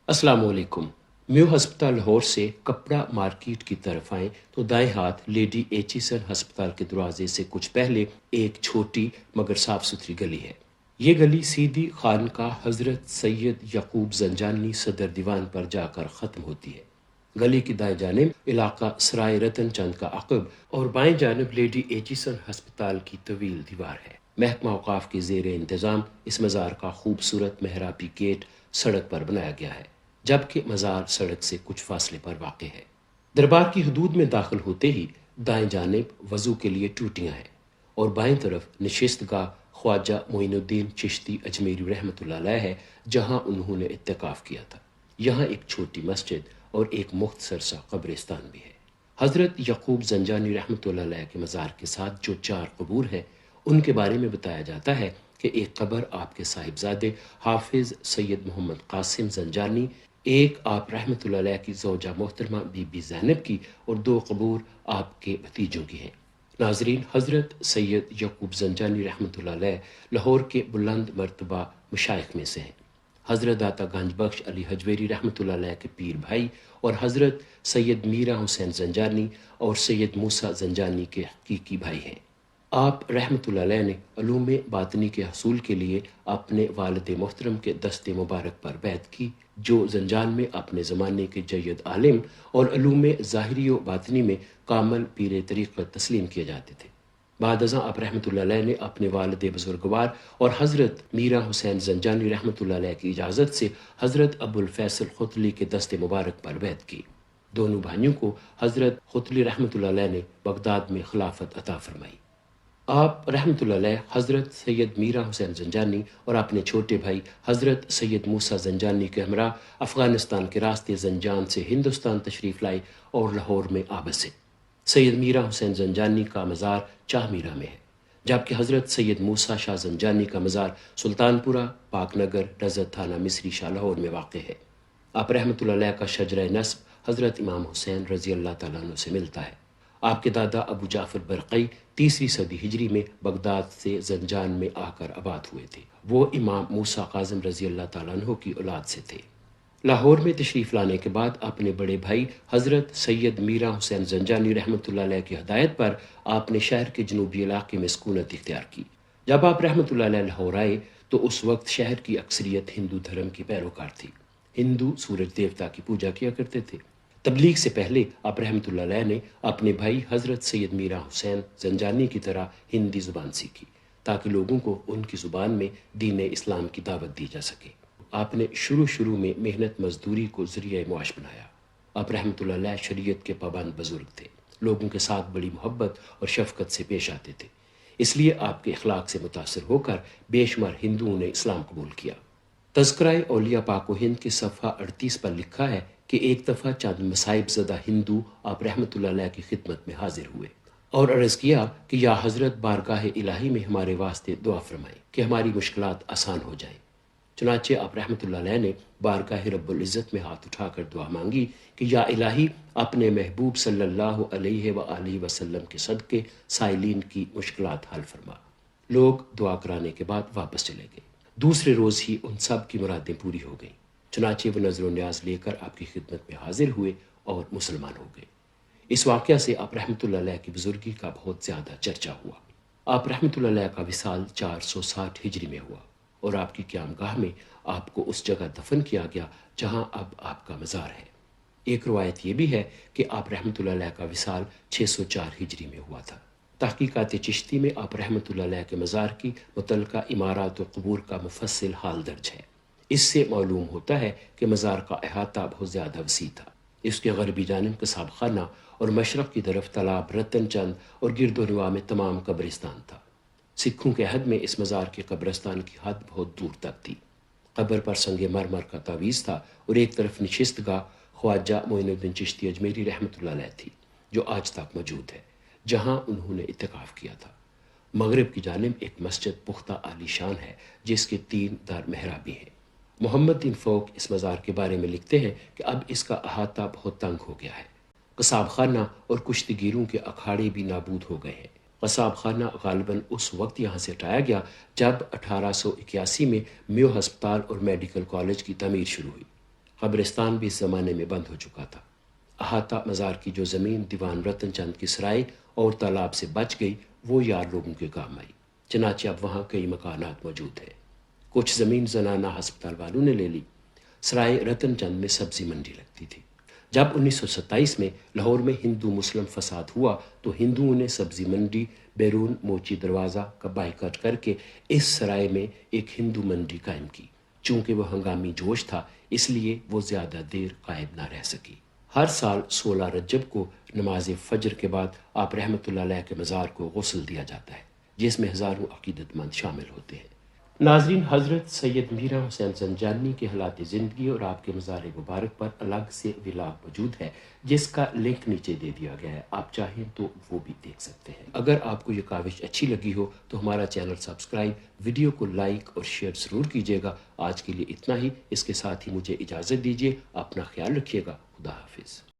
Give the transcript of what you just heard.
السلام علیکم۔ میو ہسپتال لاہور سے کپڑا مارکیٹ کی طرف آئیں تو دائیں ہاتھ لیڈی ایچیسن ہسپتال کے دروازے سے کچھ پہلے ایک چھوٹی مگر صاف ستھری گلی ہے۔ یہ گلی سیدھی خانقاہ حضرت سید یعقوب زنجانی صدر دیوان پر جا کر ختم ہوتی ہے۔ گلی کی دائیں جانب علاقہ سرائے رتن چند کا عقب اور بائیں جانب لیڈی ایچیسن ہسپتال کی طویل دیوار ہے۔ محکمہ اوقاف کے زیر انتظام اس مزار کا خوبصورت محرابی گیٹ سڑک پر بنایا گیا ہے، جبکہ مزار سڑک سے کچھ فاصلے پر واقع ہے۔ دربار کی حدود میں داخل ہوتے ہی دائیں جانب وضو کے لیے ٹوٹیاں ہیں اور بائیں طرف نشست گاہ خواجہ معین الدین چشتی اجمیری رحمۃ اللہ علیہ ہے، جہاں انہوں نے اعتکاف کیا تھا۔ یہاں ایک چھوٹی مسجد اور ایک مختصر سا قبرستان بھی ہے۔ حضرت یعقوب زنجانی رحمۃ اللہ علیہ کے مزار کے ساتھ جو 4 قبور ہیں، ان کے بارے میں بتایا جاتا ہے کہ ایک قبر آپ کے صاحبزادے حافظ سید محمد قاسم زنجانی، ایک آپ رحمۃ اللہ علیہ کی زوجہ محترمہ بی بی زینب کی اور 2 قبور آپ کے بھتیجوں کی ہیں۔ ناظرین، حضرت سید یعقوب زنجانی رحمۃ اللہ علیہ لاہور کے بلند مرتبہ مشائخ میں سے ہیں۔ حضرت داتا گنج بخش علی حجویری رحمۃ اللہ علیہ کے پیر بھائی اور حضرت سید میرا حسین زنجانی اور سید موسیٰ زنجانی کے حقیقی بھائی ہیں۔ آپ رحمۃ اللہ علیہ نے علوم باطنی کے حصول کے لیے اپنے والد محترم کے دست مبارک پر بیعت کی، جو زنجان میں اپنے زمانے کے جید عالم اور علوم ظاہری و باطنی میں کامل پیر طریقت تسلیم کیے جاتے تھے۔ بعد ازاں آپ رحمۃ اللہ علیہ نے اپنے والد بزرگوار اور حضرت میرا حسین زنجانی رحمۃ اللہ علیہ کی اجازت سے حضرت ابو الفیصل ختلی کے دست مبارک پر بیعت کی۔ دونوں بھائیوں کو حضرت ختلی رحمۃ اللہ علیہ نے بغداد میں خلافت عطا فرمائی۔ آپ رحمۃ اللہ علیہ حضرت سید میرا حسین زنجانی اور اپنے چھوٹے بھائی حضرت سید موسیٰ زنجانی کے ہمراہ افغانستان کے راستے زنجان سے ہندوستان تشریف لائے اور لاہور میں آبسے۔ سید میرا حسین زنجانی کا مزار چاہ میرا میں ہے، جبکہ حضرت سید موسیٰ شاہ زنجانی کا مزار سلطان پورہ پاک نگر رضت تھانہ مصری شاہ لاہور میں واقع ہے۔ آپ رحمۃ اللہ علیہ کا شجرہ نسب حضرت امام حسین رضی اللہ تعالیٰ عنہ سے ملتا ہے۔ آپ کے دادا ابو جعفر برقی 3 صدی ہجری میں بغداد سے زنجان میں آ کر آباد ہوئے تھے۔ وہ امام موسیٰ کاظم رضی اللہ تعالیٰ عنہ کی اولاد سے تھے۔ لاہور میں تشریف لانے کے بعد اپنے بڑے بھائی حضرت سید میرا حسین زنجانی رحمۃ اللہ علیہ کی ہدایت پر آپ نے شہر کے جنوبی علاقے میں سکونت اختیار کی۔ جب آپ رحمۃ اللہ علیہ لاہور آئے تو اس وقت شہر کی اکثریت ہندو دھرم کی پیروکار تھی۔ ہندو سورج دیوتا کی پوجا کیا کرتے تھے۔ تبلیغ سے پہلے آپ رحمۃ اللہ علیہ نے اپنے بھائی حضرت سید میرا حسین زنجانی کی طرح ہندی زبان سیکھی، تاکہ لوگوں کو ان کی زبان میں دین اسلام کی دعوت دی جا سکے۔ آپ نے شروع میں محنت مزدوری کو ذریعہ معاش بنایا۔ آپ رحمۃ اللہ علیہ شریعت کے پابند بزرگ تھے، لوگوں کے ساتھ بڑی محبت اور شفقت سے پیش آتے تھے، اس لیے آپ کے اخلاق سے متاثر ہو کر بے شمار ہندوؤں نے اسلام قبول کیا۔ تذکرہ اولیاء پاک و ہند کے صفحہ 38 پر لکھا ہے کہ ایک دفعہ چند مصائب زدہ ہندو آپ رحمۃ اللہ علیہ کی خدمت میں حاضر ہوئے اور عرض کیا کہ یا حضرت بارگاہ الہی میں ہمارے واسطے دعا فرمائیں کہ ہماری مشکلات آسان ہو جائیں۔ چنانچہ آپ رحمۃ اللہ علیہ نے بارگاہ رب العزت میں ہاتھ اٹھا کر دعا مانگی کہ یا الہی اپنے محبوب صلی اللہ علیہ وآلہ وسلم کے صدقے سائلین کی مشکلات حل فرما۔ لوگ دعا کرانے کے بعد واپس چلے گئے۔ دوسرے روز ہی ان سب کی مرادیں پوری ہو گئیں، چنانچہ وہ نظر و نیاز لے کر آپ کی خدمت میں حاضر ہوئے اور مسلمان ہو گئے۔ اس واقعہ سے آپ رحمۃ اللہ علیہ کی بزرگی کا بہت زیادہ چرچا ہوا۔ آپ رحمۃ اللہ علیہ کا وصال 460 ہجری میں ہوا اور آپ کی قیام گاہ میں آپ کو اس جگہ دفن کیا گیا جہاں اب آپ کا مزار ہے۔ ایک روایت یہ بھی ہے کہ آپ رحمۃ اللہ علیہ کا وصال 604 ہجری میں ہوا تھا۔ تحقیقات چشتی میں آپ رحمۃ اللہ علیہ کے مزار کی متعلقہ عمارات و قبور کا مفصل حال درج ہے۔ اس سے معلوم ہوتا ہے کہ مزار کا احاطہ بہت زیادہ وسیع تھا۔ اس کے غربی جانب قصاب خانہ اور مشرق کی طرف تالاب رتن چند اور گرد و نواح میں تمام قبرستان تھا۔ سکھوں کے حد میں اس مزار کے قبرستان کی حد بہت دور تک تھی۔ قبر پر سنگ مرمر کا تعویذ تھا اور ایک طرف نشست گاہ خواجہ معین الدین چشتی اجمیری رحمۃ اللہ علیہ تھی، جو آج تک موجود ہے، جہاں انہوں نے اعتکاف کیا تھا۔ مغرب کی جانب ایک مسجد پختہ عالی شان ہے جس کے 3 در محرابی ہیں۔ محمد بن فوق اس مزار کے بارے میں لکھتے ہیں کہ اب اس کا احاطہ بہت تنگ ہو گیا ہے۔ قصاب خانہ اور کشتی گیروں کے اکھاڑے بھی نابود ہو گئے ہیں۔ قصاب خانہ غالباً اس وقت یہاں سے ہٹایا گیا جب 1881 میں میو ہسپتال اور میڈیکل کالج کی تعمیر شروع ہوئی۔ قبرستان بھی اس زمانے میں بند ہو چکا تھا۔ احاطہ مزار کی جو زمین دیوان رتن چند کی سرائے اور تالاب سے بچ گئی وہ یار لوگوں کے کام آئی، چنانچہ اب وہاں کئی مکانات موجود ہیں۔ کچھ زمین زنانہ ہسپتال والوں نے لے لی۔ سرائے رتن چند میں سبزی منڈی لگتی تھی۔ جب 1927 میں لاہور میں ہندو مسلم فساد ہوا تو ہندوؤں نے سبزی منڈی بیرون موچی دروازہ کا بائیکاٹ کر کے اس سرائے میں ایک ہندو منڈی قائم کی۔ چونکہ وہ ہنگامی جوش تھا اس لیے وہ زیادہ دیر قائم نہ رہ سکی۔ ہر سال 16 رجب کو نماز فجر کے بعد آپ رحمۃ اللہ علیہ کے مزار کو غسل دیا جاتا ہے، جس میں ہزاروں عقیدت مند شامل ہوتے ہیں۔ ناظرین، حضرت سید میرا حسین زنجانی کے حالات زندگی اور آپ کے مزار مبارک پر الگ سے ولاگ موجود ہے، جس کا لنک نیچے دے دیا گیا ہے، آپ چاہیں تو وہ بھی دیکھ سکتے ہیں۔ اگر آپ کو یہ کاوش اچھی لگی ہو تو ہمارا چینل سبسکرائب، ویڈیو کو لائک اور شیئر ضرور کیجیے گا۔ آج کے لیے اتنا ہی، اس کے ساتھ ہی مجھے اجازت دیجیے، اپنا خیال رکھیے گا۔ خدا حافظ۔